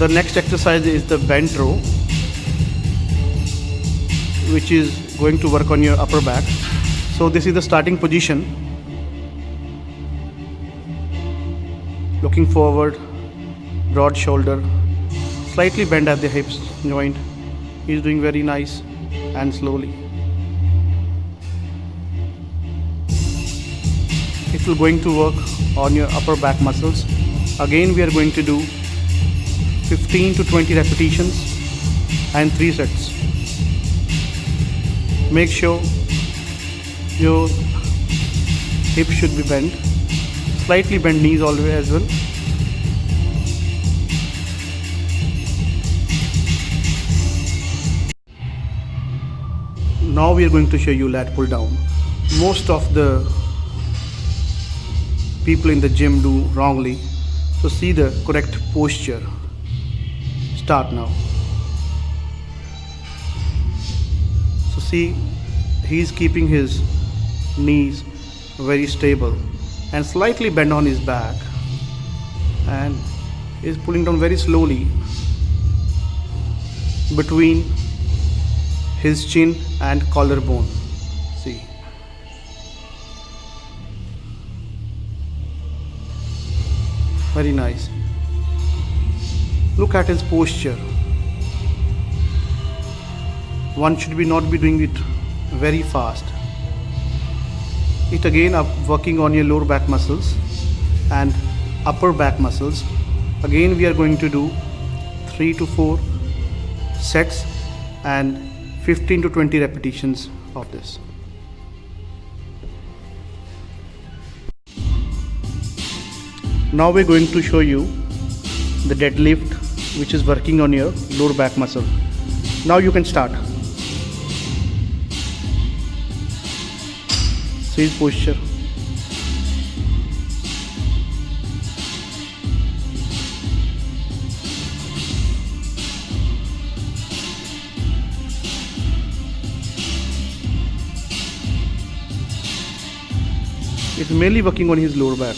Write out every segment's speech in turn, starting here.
The next exercise is the bent row, which is going to work on your upper back. So this is the starting position. Looking forward, broad shoulder, slightly bend at the hips joint. He is doing very nice and slowly. It will going to work on your upper back muscles. Again, we are going to do 15 to 20 repetitions and 3 sets. Make sure your hips should be bent. Slightly bend knees always as well. Now we are going to show you lat pull down. Most of the people in the gym do wrongly. So see the correct posture. Start now. So see, he is keeping his knees very stable and slightly bent on his back, and is pulling down very slowly between his chin and collarbone. See. Very nice. Look at his posture. One should not be doing it very fast. It again up working on your lower back muscles and upper back muscles. Again we are going to do 3 to 4 sets and 15 to 20 repetitions of this. Now we're going to show you the deadlift, which is working on your lower back muscle. Now you can start. See his posture. It's mainly working on his lower back.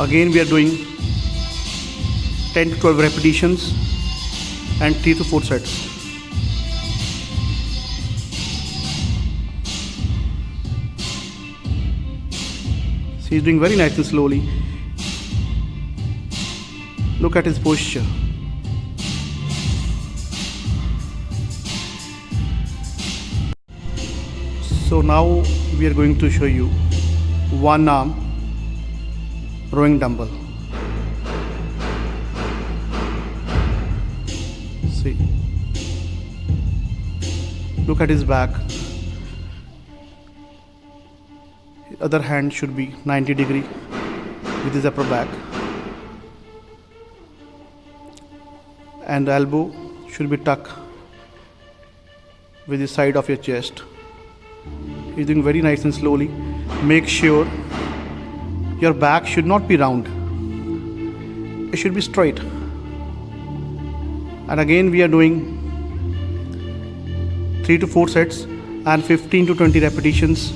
Again we are doing 10 to 12 repetitions and 3 to 4 sets. So he's doing very nice and slowly. Look at his posture. So now we are going to show you one arm rowing dumbbell. See. Look at his back. His other hand should be 90 degree with his upper back. And the elbow should be tucked with the side of your chest. He's doing very nice and slowly. Make sure your back should not be round. It should be straight. And again we are doing 3 to 4 sets and 15 to 20 repetitions.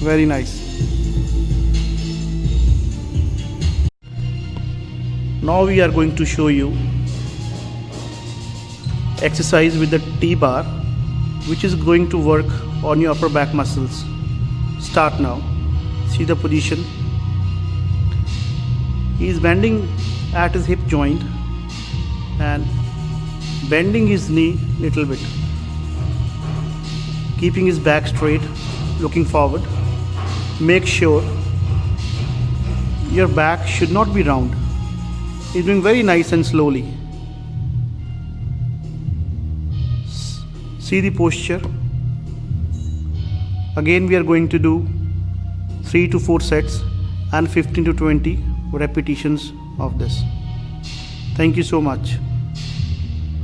Very nice. Now we are going to show you exercise with the T-bar, which is going to work on your upper back muscles. Start now. See the position. He is bending at his hip joint and bending his knee little bit, keeping his back straight, looking forward. Make sure your back should not be round. He's doing very nice and slowly. See the posture. Again we are going to do 3 to 4 sets and 15 to 20 repetitions of this. Thank you so much.